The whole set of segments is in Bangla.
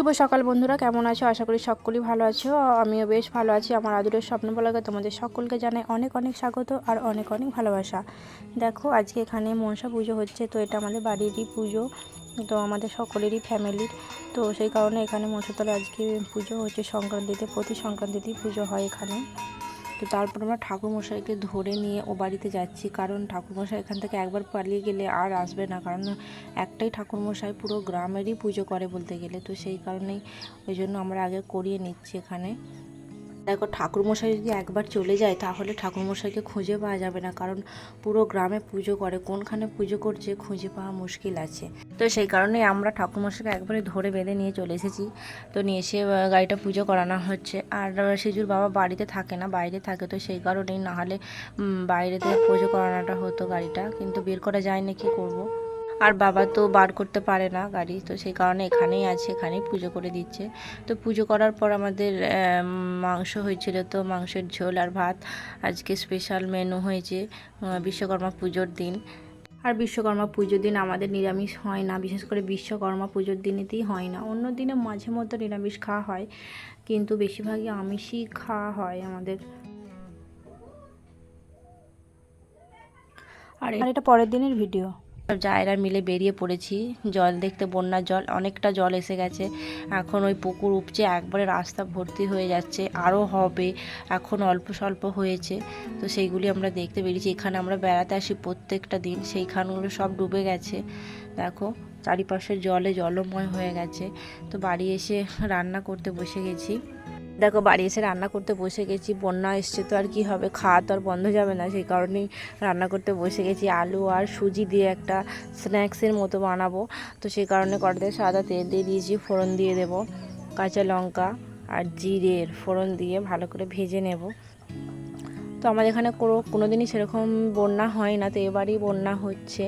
শুভ সকাল বন্ধুরা, কেমন আছো? আশা করি সকলেই ভালো আছো। আমিও বেশ ভালো আছি। আমার আদুরের স্বপ্নপালাকে তোমাদের সকলকে জানাই অনেক অনেক স্বাগত আর অনেক অনেক ভালোবাসা। দেখো, আজকে এখানে মনসা পুজো হচ্ছে। তো এটা আমাদের বাড়িরই পুজো, তো আমাদের সকলেরই ফ্যামিলির। তো সেই কারণে এখানে মনসাতলা আজকে পুজো হচ্ছে সংক্রান্তিতে। প্রতি সংক্রান্তিতেই পুজো হয় এখানে। তো তারপর আমরা ঠাকুরমশাইকে ধরে নিয়ে ও বাড়িতে যাচ্ছি, কারণ ঠাকুরমশাই এখান থেকে একবার পালিয়ে গেলে আর আসবে না। কারণ একটাই ঠাকুরমশাই পুরো গ্রামেরই পুজো করে বলতে গেলে। তো সেই কারণেই ওই জন্য আমরা আগে করিয়ে নিচ্ছি এখানে। দেখো, ঠাকুরমশাই যদি একবার চলে যায় তাহলে ঠাকুরমশাইকে খুঁজে পাওয়া যাবে না, কারণ পুরো গ্রামে পুজো করে, কোনখানে পুজো করছে খুঁজে পাওয়া মুশকিল আছে। তো সেই কারণে আমরা ঠাকুরমশাইকে একবারে ধরে বেঁধে নিয়ে চলে এসেছি। তো নিয়ে এসে গাড়িটা পুজো করানো হচ্ছে। আর সেজুর বাবা বাড়িতে থাকে না, বাইরে থাকে। তো সেই কারণেই নাহলে বাইরে থেকে পুজো করানোটা হতো গাড়িটা, কিন্তু বের করা যায় না, কি করব। আর বাবা তো বার করতে পারে না গাড়ি, তো সেই কারণে এখানেই আছে, এখানেই পুজো করে দিচ্ছে। তো পুজো করার পর আমাদের মাংস হয়েছিল, তো মাংসের ঝোল আর ভাত। আজকে স্পেশাল মেনু হয়েছে বিশ্বকর্মা পুজোর দিন। আর বিশ্বকর্মা পুজোর দিন আমাদের নিরামিষ হয় না, বিশেষ করে বিশ্বকর্মা পুজোর দিনেতেই হয় না। অন্য দিনে মাঝে মধ্যে নিরামিষ খাওয়া হয়, কিন্তু বেশিরভাগই আমিষই খাওয়া হয় আমাদের। আর এটা পরের দিনের ভিডিও। জায়রা মিলে বেরিয়ে পড়েছি জল দেখতে। বন্যার জল, অনেকটা জল এসে গেছে। এখন ওই পুকুর উপচে একবারে রাস্তা ভর্তি হয়ে যাচ্ছে, আরও হবে। এখন অল্প স্বল্প হয়েছে, তো সেইগুলি আমরা দেখতে বেরিয়েছি। এখানে আমরা বেড়াতে আসি প্রত্যেকটা দিন, সেইখানগুলো সব ডুবে গেছে। দেখো, চারিপাশের জলে জলময় হয়ে গেছে। তো বাড়ি এসে রান্না করতে বসে গেছি। দেখো, বাড়ি এসে রান্না করতে বসে গেছি। বন্যা এসছে তো আর কি হবে, খাওয়া তো আর বন্ধ যাবে না, সেই কারণেই রান্না করতে বসে গেছি। আলু আর সুজি দিয়ে একটা স্ন্যাক্সের মতো বানাবো। তো সেই কারণে কড়াইতে সাদা তেল দিয়ে দিয়েছি, ফোড়ন দিয়ে দেব, কাঁচা লঙ্কা আর জিরের ফোড়ন দিয়ে ভালো করে ভেজে নেব। তো আমাদের এখানে কোনো দিনই সেরকম বন্যা হয় না, তো এবারই বন্যা হচ্ছে।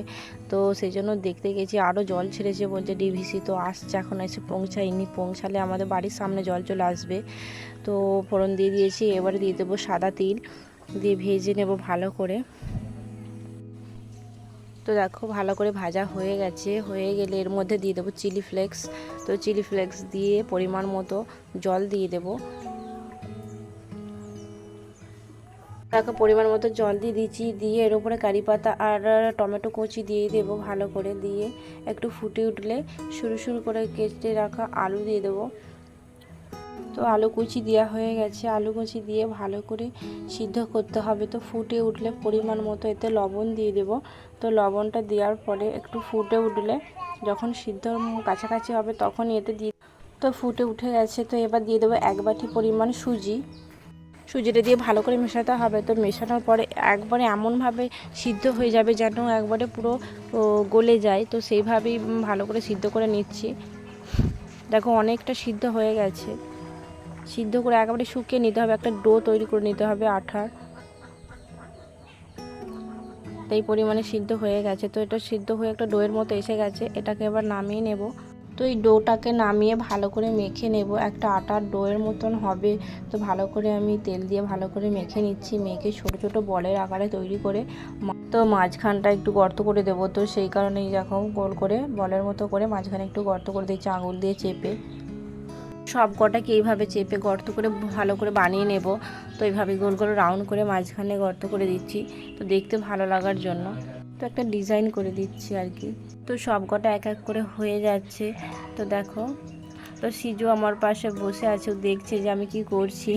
তো সেই জন্য দেখতে গেছি, আরও জল ছেড়েছে বলছে ডিভিসি। তো আসছে, এখন এসে পৌঁছায়নি, পৌঁছালে আমাদের বাড়ির সামনে জল চলে আসবে। তো ফোড়ন দিয়ে দিয়েছি, এবারে দিয়ে দেবো সাদা তিল, দিয়ে ভেজে নেব ভালো করে। তো দেখো, ভালো করে ভাজা হয়ে গেছে। হয়ে গেলে এর মধ্যে দিয়ে দেবো চিলি ফ্লেক্স। তো চিলি ফ্লেক্স দিয়ে পরিমাণ মতো জল দিয়ে দেবো। দেখো, পরিমাণ মতো জল দিয়ে দিচ্ছি, দিয়ে এর উপরে কারি পাতা আর টমেটো কুচি দিয়ে দেবো ভালো করে। দিয়ে একটু ফুটে উঠলে সরু সরু করে কেটে রাখা আলু দিয়ে দেবো। তো আলু কুচি দেওয়া হয়ে গেছে, আলু কুচি দিয়ে ভালো করে সিদ্ধ করতে হবে। তো ফুটে উঠলে পরিমাণ মতো এতে লবণ দিয়ে দেব। তো লবণটা দেওয়ার পরে একটু ফুটে উঠলে, যখন সিদ্ধ কাছাকাছি হবে তখন এতে দিয়ে। তো ফুটে উঠে গেছে, তো এবার দিয়ে দেবো 1 বাটি পরিমাণ সুজি। সুজিটা দিয়ে ভালো করে মেশাতে হবে। তো মেশানোর পরে একবারে এমনভাবে সিদ্ধ হয়ে যাবে যেন একবারে পুরো গলে যায়। তো সেইভাবেই ভালো করে সিদ্ধ করে নিচ্ছি। দেখো, অনেকটা সিদ্ধ হয়ে গেছে। সিদ্ধ করে একেবারে শুকিয়ে নিতে হবে, একটা ডো তৈরি করে নিতে হবে আঠার। এই পরিমাণে সিদ্ধ হয়ে গেছে। তো এটা সিদ্ধ হয়ে একটা ডোয়ের মতো এসে গেছে, এটাকে এবার নামিয়ে নেব। তো এই ডোটাকে নামিয়ে ভালো করে মেখে নেব, একটা আটার ডোয়ের মতন হবে। তো ভালো করে আমি তেল দিয়ে ভালো করে মেখে নিচ্ছি, মেখে ছোট ছোট বলের আকারে তৈরি করে। তো মাঝখানটা একটু গর্ত করে দেবো। তো সেই কারণেই যখন গোল করে বলের মতো করে মাঝখানে একটু গর্ত করে দিচ্ছি আঙুল দিয়ে চেপে। সব কটাকে এইভাবে চেপে গর্ত করে ভালো করে বানিয়ে নেব। তো এইভাবে গোল করে রাউন্ড করে মাঝখানে গর্ত করে দিচ্ছি, তো দেখতে ভালো লাগার জন্য। তো একটা ডিজাইন করে দিচ্ছি আর কি। তো সব কটা এক এক করে হয়ে যাচ্ছে। তো দেখো, তো সিজু আমার পাশে বসে আছে, দেখছে যে আমি কি করছি।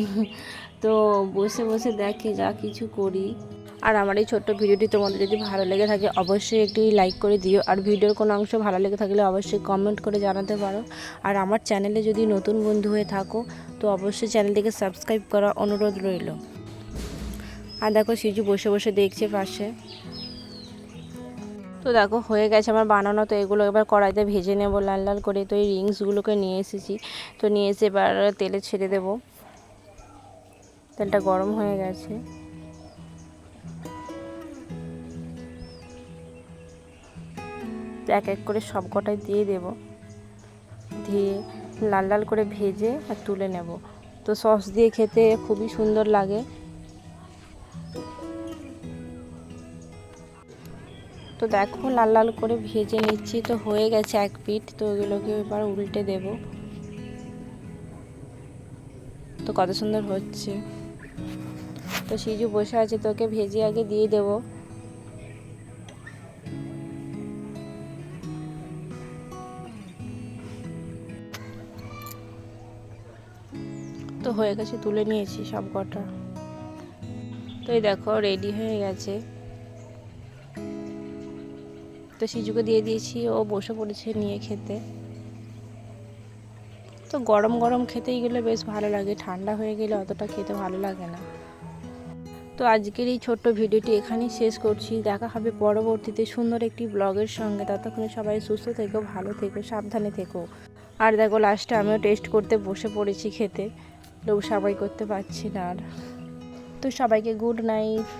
তো বসে বসে দেখে যা কিছু করি। আর আমার এই ছোট্ট ভিডিওটি তোমাদের যদি ভালো লেগে থাকে অবশ্যই একটি লাইক করে দিও। আর ভিডিওর কোনো অংশ ভালো লেগে থাকলে অবশ্যই কমেন্ট করে জানাতে পারো। আর আমার চ্যানেলে যদি নতুন বন্ধু হয়ে থাকো তো অবশ্যই চ্যানেলটিকে সাবস্ক্রাইব করার অনুরোধ রইল। আর দেখো, সিজু বসে বসে দেখছে পাশে। তো দেখো, হয়ে গেছে আমার বানানো। তো এগুলো এবার কড়াইতে ভেজে নেবো লাল লাল করে। তো এই রিংসগুলোকে নিয়ে এসেছি, তো নিয়ে এসে এবার তেলে ছেড়ে দেবো। তেলটা গরম হয়ে গেছে। এক এক করে সব কটাই দিয়ে দেব, দিয়ে লাল লাল করে ভেজে আর তুলে নেব। তো সস দিয়ে খেতে খুবই সুন্দর লাগে। তো দেখো, লাল লাল করে ভেজে নিচ্ছি। তো হয়ে গেছে এক পিঠ। তো এগুলোকে এবার উল্টে দেব। তো কত সুন্দর হচ্ছে। তো সিজু বসে আছে, তোকে ভেজে আগে দিয়ে দেবো। তো হয়ে গেছে, তুলে নিয়েছি সব কটা। তো এই দেখো রেডি হয়ে গেছে। তো সিজুকে দিয়ে দিয়েছি, ও বসে পড়েছে নিয়ে খেতে। তো গরম গরম খেতেই গেলে বেশ ভালো লাগে, ঠান্ডা হয়ে গেলে অতটা খেতে ভালো লাগে না। তো আজকের এই ছোট্ট ভিডিওটি এখানেই শেষ করছি। দেখা হবে পরবর্তীতে সুন্দর একটি ব্লগের সঙ্গে। ততক্ষণে সবাই সুস্থ থেকো, ভালো থেকো, সাবধানে থেকো। আর দেখো লাস্টে আমিও টেস্ট করতে বসে পড়েছি খেতে, লোক সবাই করতে পারছি না আর। তো সবাইকে গুড নাইট।